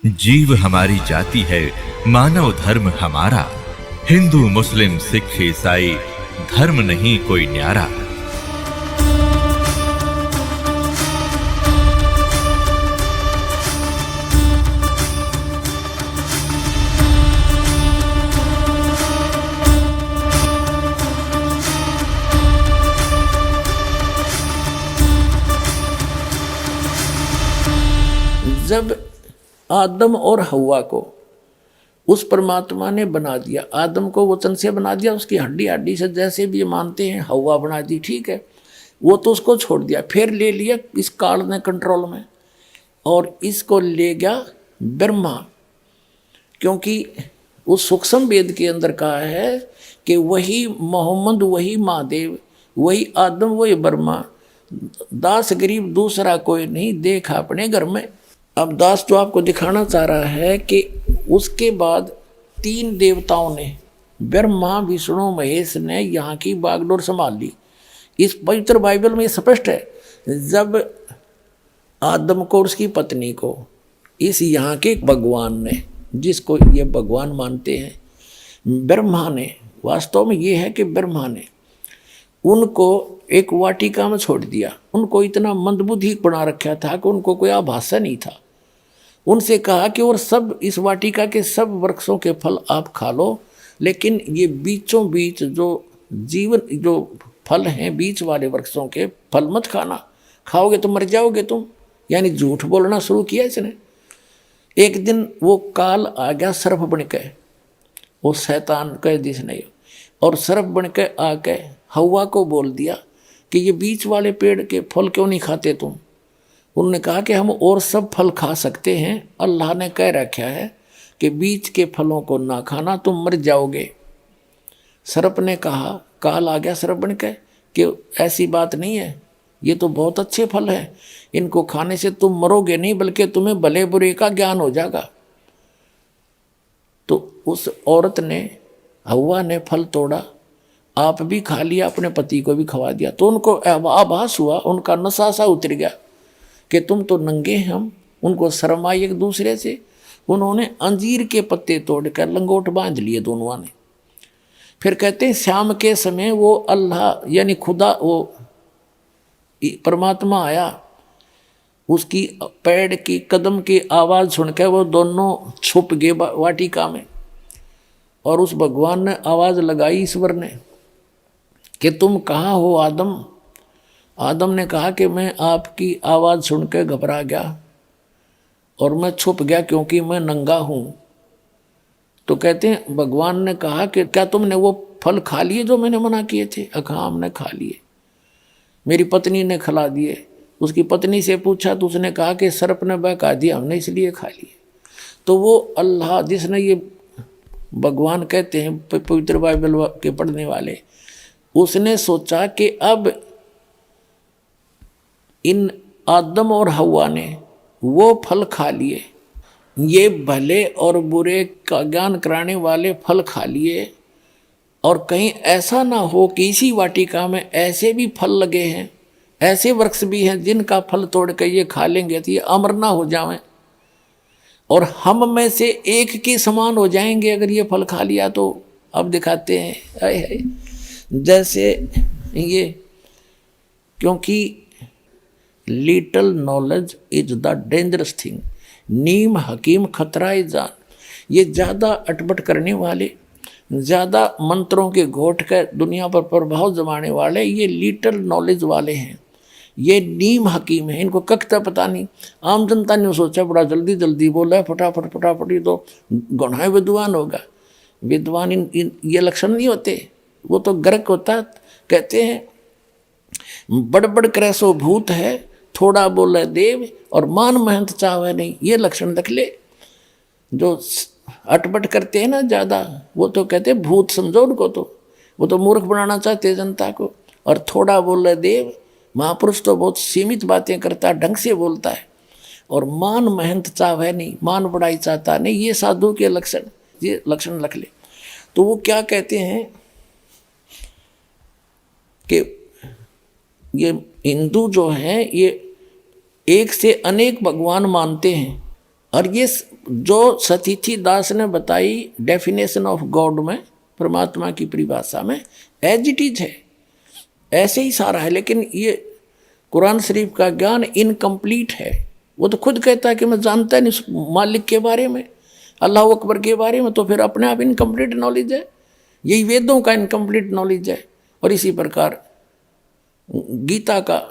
जीव हमारी जाति है, मानव धर्म हमारा। हिंदू मुस्लिम सिख ईसाई धर्म नहीं कोई न्यारा। जब आदम और हव्वा को उस परमात्मा ने बना दिया, आदम को वचन से बना दिया, उसकी हड्डी हड्डी से, जैसे भी मानते हैं हव्वा बना दी, ठीक है, वो तो उसको छोड़ दिया। फिर ले लिया इस काल ने कंट्रोल में और इसको ले गया ब्रह्मा, क्योंकि उस सूक्ष्म वेद के अंदर कहा है कि वही मोहम्मद, वही महादेव, वही आदम, वही ब्रह्मा, दास गरीब दूसरा कोई नहीं, देखा अपने घर में। अब दास जो आपको दिखाना चाह रहा है कि उसके बाद तीन देवताओं ने, ब्रह्मा विष्णु महेश ने यहाँ की बागडोर संभाल ली। इस पवित्र बाइबल में स्पष्ट है, जब आदम को और उसकी पत्नी को इस यहाँ के भगवान ने, जिसको ये भगवान मानते हैं, ब्रह्मा ने, वास्तव में ये है कि ब्रह्मा ने उनको एक वाटिका में छोड़ दिया। उनको इतना मंदबुद्धि बना रखा था कि उनको कोई आभास नहीं था। उनसे कहा कि और सब इस वाटिका के सब वृक्षों के फल आप खा लो, लेकिन ये बीचों बीच जो जीवन जो फल हैं, बीच वाले वृक्षों के फल मत खाना, खाओगे तो मर जाओगे तुम। यानी झूठ बोलना शुरू किया इसने। एक दिन वो काल आ गया सर्प बन के, वो शैतान कह दिस नहीं, और सर्प बन के आके हव्वा को बोल दिया कि ये बीच वाले पेड़ के फल क्यों नहीं खाते तुम। उन्होंने कहा कि हम और सब फल खा सकते हैं, अल्लाह ने कह रखा है कि बीच के फलों को ना खाना, तुम मर जाओगे। सर्प ने कहा, काल आ गया सर्प बन के, कि ऐसी बात नहीं है, ये तो बहुत अच्छे फल हैं, इनको खाने से तुम मरोगे नहीं, बल्कि तुम्हें भले बुरे का ज्ञान हो जाएगा। तो उस औरत ने, हव्वा ने फल तोड़ा, आप भी खा लिया, अपने पति को भी खवा दिया। तो उनको आभास हुआ, उनका नशा सा उतर गया कि तुम तो नंगे हैं, हम। उनको शर्म आई एक दूसरे से। उन्होंने अंजीर के पत्ते तोड़कर लंगोट बांध लिए दोनों ने। फिर कहते हैं शाम के समय वो अल्लाह यानी खुदा, वो परमात्मा आया, उसकी पैर की कदम की आवाज़ सुनकर वो दोनों छुप गए वाटिका में। और उस भगवान ने आवाज़ लगाई, ईश्वर ने, कि तुम कहाँ हो आदम। आदम ने कहा कि मैं आपकी आवाज़ सुनकर घबरा गया और मैं छुप गया क्योंकि मैं नंगा हूँ। तो कहते हैं भगवान ने कहा कि क्या तुमने वो फल खा लिए जो मैंने मना किए थे। हाँ, हमने खा लिए, मेरी पत्नी ने खिला दिए। उसकी पत्नी से पूछा तो उसने कहा कि सर्प ने बहका दिया, हमने इसलिए खा लिए। तो वो अल्लाह जिसने, ये भगवान कहते हैं पवित्र बाइबल के पढ़ने वाले, उसने सोचा कि अब इन आदम और हव्वा ने वो फल खा लिए, ये भले और बुरे का ज्ञान कराने वाले फल खा लिए, और कहीं ऐसा ना हो कि इसी वाटिका में ऐसे भी फल लगे हैं, ऐसे वृक्ष भी हैं जिनका फल तोड़ कर ये खा लेंगे तो ये अमर ना हो जाएं और हम में से एक के समान हो जाएंगे अगर ये फल खा लिया तो। अब दिखाते हैं आए जैसे ये, क्योंकि little knowledge is the dangerous thing, नीम हकीम खतरा जान। ये ज़्यादा अटपट करने वाले, ज़्यादा मंत्रों के घोट कर दुनिया पर प्रभाव जमाने वाले, ये लिटल नॉलेज वाले हैं, ये नीम हकीम है। इनको कखता पता नहीं। आम जनता ने सोचा बड़ा जल्दी जल्दी बोला है, फटाफट फटाफट, ये तो गौणाए विद्वान होगा। विद्वान इन ये लक्षण नहीं होते, वो तो गर्क होता। कहते हैं बड़ बड़ करे सो भूत है, थोड़ा बोले देव, और मान महंत चाहे नहीं। ये लक्षण रख ले। जो अटपट करते हैं ना ज़्यादा, वो तो कहते हैं भूत समझो उनको, तो वो तो मूर्ख बनाना चाहते हैं जनता को। और थोड़ा बोले देव, महापुरुष तो बहुत सीमित बातें करता है, ढंग से बोलता है। और मान महंत चाहे नहीं, मान बड़ाई चाहता नहीं, ये साधु के लक्षण, ये लक्षण रख ले। तो वो क्या कहते हैं कि ये हिंदू जो हैं ये एक से अनेक भगवान मानते हैं, और ये जो सतीथी दास ने बताई डेफिनेशन ऑफ गॉड में, परमात्मा की परिभाषा में, एज इट इज है, ऐसे ही सारा है। लेकिन ये कुरान शरीफ का ज्ञान इनकम्प्लीट है। वो तो खुद कहता है कि मैं जानता नहीं उस मालिक के बारे में, अल्लाह अकबर के बारे में, तो फिर अपने आप इनकम्प्लीट नॉलेज है। यही वेदों का इनकम्प्लीट नॉलेज है, और इसी प्रकार गीता का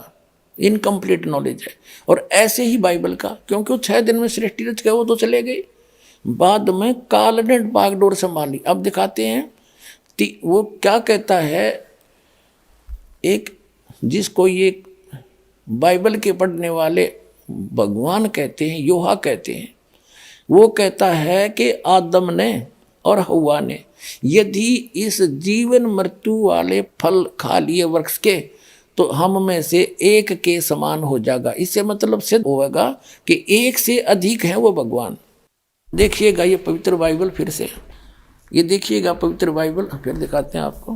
इनकम्प्लीट नॉलेज है, और ऐसे ही बाइबल का, क्योंकि वो 6 दिन में सृष्टि रच गए, वो तो चले गए, बाद में काल ने बागडोर संभाली। अब दिखाते हैं वो क्या कहता है। एक जिसको ये बाइबल के पढ़ने वाले भगवान कहते हैं, योहा कहते हैं, वो कहता है कि आदम ने और हव्वा ने यदि इस जीवन मृत्यु वाले फल खा लिए वृक्ष के, तो हम में से एक के समान हो जाएगा। इससे मतलब सिद्ध होगा कि एक से अधिक है वो भगवान। देखिएगा ये पवित्र बाइबल, फिर से ये देखिएगा पवित्र बाइबल, फिर दिखाते हैं आपको।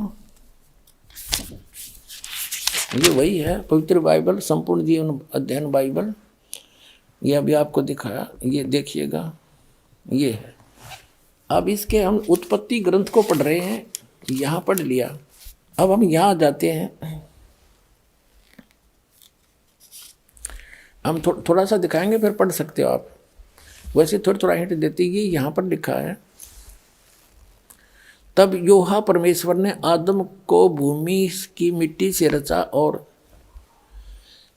ये वही है पवित्र बाइबल, संपूर्ण जीवन अध्ययन बाइबल। ये अभी आपको दिखाया, ये देखिएगा, ये है। अब इसके हम उत्पत्ति ग्रंथ को पढ़ रहे हैं, यहाँ पढ़ लिया। अब हम यहाँ जाते हैं, हम थोड़ा सा दिखाएंगे, फिर पढ़ सकते हो आप। वैसे थोड़ा हिंट देती है, यहाँ पर लिखा है, तब योहा परमेश्वर ने आदम को भूमि की मिट्टी से रचा और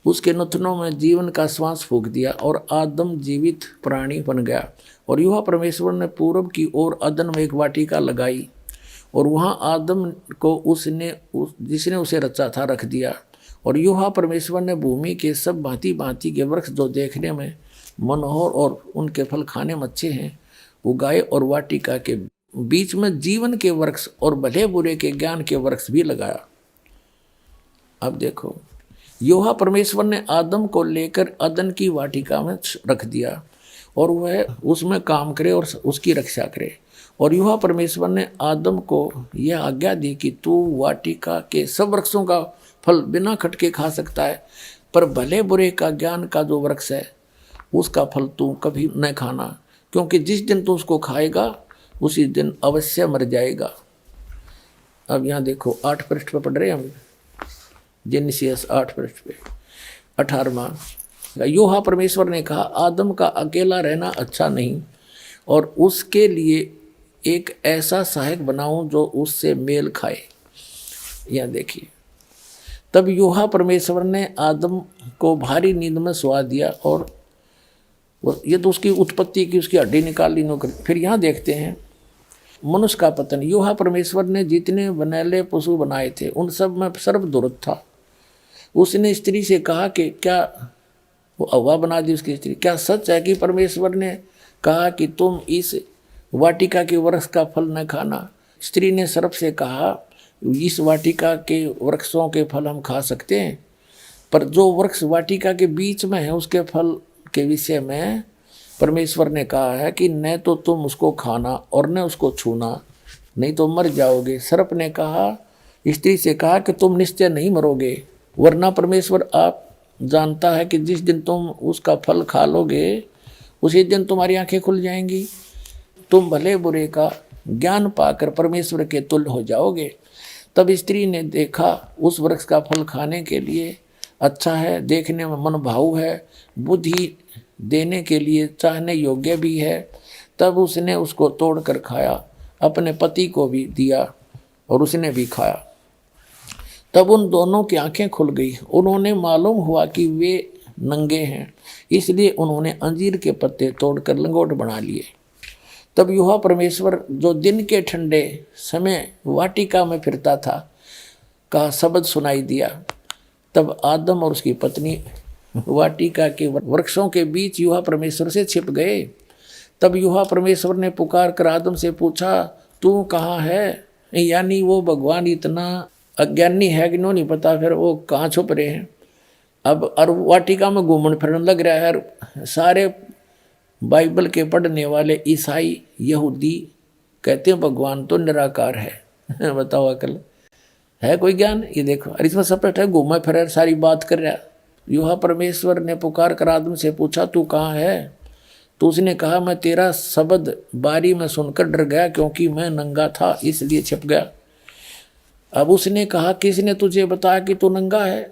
उसके नथनों में जीवन का श्वास फूंक दिया, और आदम जीवित प्राणी बन गया। और योहा परमेश्वर ने पूरब की ओर अदन में एक वाटिका लगाई, और वहाँ आदम को जिसने उसे रचा था रख दिया। और योहा परमेश्वर ने भूमि के सब भांति भांति के वृक्ष जो देखने में मनोहर और उनके फल खाने में अच्छे हैं उगाए, और वाटिका के बीच में जीवन के वृक्ष और भले बुरे के ज्ञान के वृक्ष भी लगाया। अब देखो, योहा परमेश्वर ने आदम को लेकर अदन की वाटिका में रख दिया, और वह उसमें काम करे और उसकी रक्षा करे। और योहा परमेश्वर ने आदम को यह आज्ञा दी कि तू वाटिका के सब वृक्षों का फल बिना खटके खा सकता है, पर भले बुरे का ज्ञान का जो वृक्ष है उसका फल तू कभी न खाना, क्योंकि जिस दिन तू उसको खाएगा उसी दिन अवश्य मर जाएगा। अब यहाँ देखो 8 पृष्ठ पे पढ़ रहे हैं हम, जेनेसिस 8 पृष्ठ पे 18वां। योहा परमेश्वर ने कहा, आदम का अकेला रहना अच्छा नहीं, और उसके लिए एक ऐसा सहायक बनाऊं जो उससे मेल खाए। यहाँ देखिए, तब योहा परमेश्वर ने आदम को भारी नींद में सुला दिया, और ये तो उसकी उत्पत्ति की, उसकी हड्डी निकाल ली नौकरी। फिर यहाँ देखते हैं मनुष्य का पतन। योहा परमेश्वर ने जितने बनैले पशु बनाए थे उन सब में सर्वदुर्लभ था। उसने स्त्री से कहा कि क्या, वो हव्वा बना दी उसकी स्त्री, क्या सच है कि परमेश्वर ने कहा कि तुम इस वाटिका के वृक्ष का फल न खाना? स्त्री ने सर्प से कहा, इस वाटिका के वृक्षों के फल हम खा सकते हैं, पर जो वृक्ष वाटिका के बीच में है उसके फल के विषय में परमेश्वर ने कहा है कि न तो तुम उसको खाना और न उसको छूना, नहीं तो मर जाओगे। सर्प ने कहा, स्त्री से कहा कि तुम निश्चय नहीं मरोगे, वरना परमेश्वर आप जानता है कि जिस दिन तुम उसका फल खा लोगे उसी दिन तुम्हारी आंखें खुल जाएंगी, तुम भले बुरे का ज्ञान पाकर परमेश्वर के तुल्य हो जाओगे। तब स्त्री ने देखा उस वृक्ष का फल खाने के लिए अच्छा है, देखने में मन भाऊ है, बुद्धि देने के लिए चाहने योग्य भी है। तब उसने उसको तोड़कर खाया, अपने पति को भी दिया और उसने भी खाया। तब उन दोनों की आंखें खुल गई, उन्होंने मालूम हुआ कि वे नंगे हैं, इसलिए उन्होंने अंजीर के पत्ते तोड़कर लंगोट बना लिए। तब योहा परमेश्वर जो दिन के ठंडे समय वाटिका में फिरता था का शब्द सुनाई दिया। तब आदम और उसकी पत्नी वाटिका के वृक्षों के बीच योहा परमेश्वर से छिप गए। तब योहा परमेश्वर ने पुकार कर आदम से पूछा, तू कहाँ है? यानी वो भगवान इतना अज्ञानी है कि नहीं पता फिर वो कहाँ छुप रहे हैं। अब और वाटिका में घूमने फिरने लग रहा है। सारे बाइबल के पढ़ने वाले ईसाई यहूदी कहते हैं भगवान तो निराकार है। बताओ अकल है कोई ज्ञान? ये देखो, और इसमें सपट है, घूमा फिर सारी बात कर रहा। योहा परमेश्वर ने पुकार कर आदम से पूछा, तू कहाँ है? तो उसने कहा मैं तेरा शब्द बारी में सुनकर डर गया, क्योंकि मैं नंगा था इसलिए छिप गया। अब उसने कहा किसने तुझे बताया कि तू नंगा है?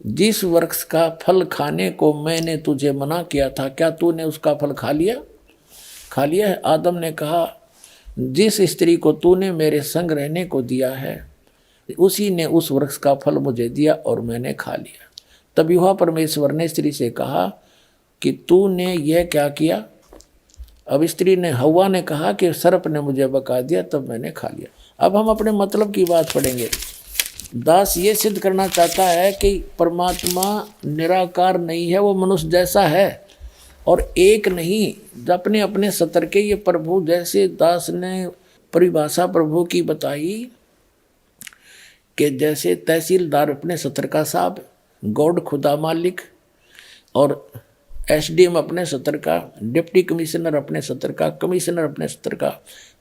जिस वृक्ष का फल खाने को मैंने तुझे मना किया था, क्या तूने उसका फल खा लिया? खा लिया है। आदम ने कहा जिस स्त्री को तूने मेरे संग रहने को दिया है उसी ने उस वृक्ष का फल मुझे दिया और मैंने खा लिया। तब युवा परमेश्वर ने स्त्री से कहा कि तूने यह क्या किया? अब स्त्री ने, हव्वा ने कहा कि सर्प ने मुझे बका दिया तब मैंने खा लिया। अब हम अपने मतलब की बात पढ़ेंगे। दास ये सिद्ध करना चाहता है कि परमात्मा निराकार नहीं है, वो मनुष्य जैसा है और एक नहीं, अपने अपने सतर के ये प्रभु। जैसे दास ने परिभाषा प्रभु की बताई कि जैसे तहसीलदार अपने सतर का साहब, गॉड खुदा मालिक, और एसडीएम अपने सतर का, डिप्टी कमिश्नर अपने सतर का, कमिश्नर अपने सतर का,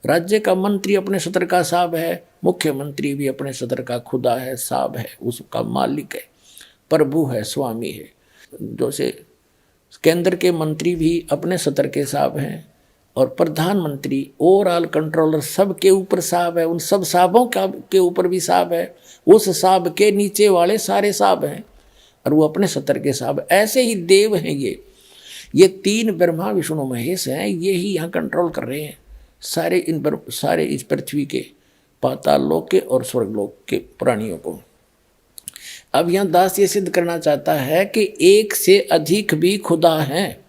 राज्य का मंत्री अपने सतर का साहब है, मुख्यमंत्री भी अपने सतर का खुदा है, साहब है, उसका मालिक है, प्रभु है, स्वामी है। जैसे केंद्र के मंत्री भी अपने सतर के साहब हैं और प्रधानमंत्री ओवरऑल कंट्रोलर सब के ऊपर साहब है, उन सब साहबों का के ऊपर भी साहब है, उस साहब के नीचे वाले सारे साहब हैं और वो अपने सतर के साहब। ऐसे ही देव हैं ये तीन ब्रह्मा विष्णु महेश हैं, ये ही यहाँ कंट्रोल कर रहे हैं सारे इस पृथ्वी के, पाताल लोक के और स्वर्गलोक के प्राणियों को। अब यहाँ दास ये सिद्ध करना चाहता है कि एक से अधिक भी खुदा हैं।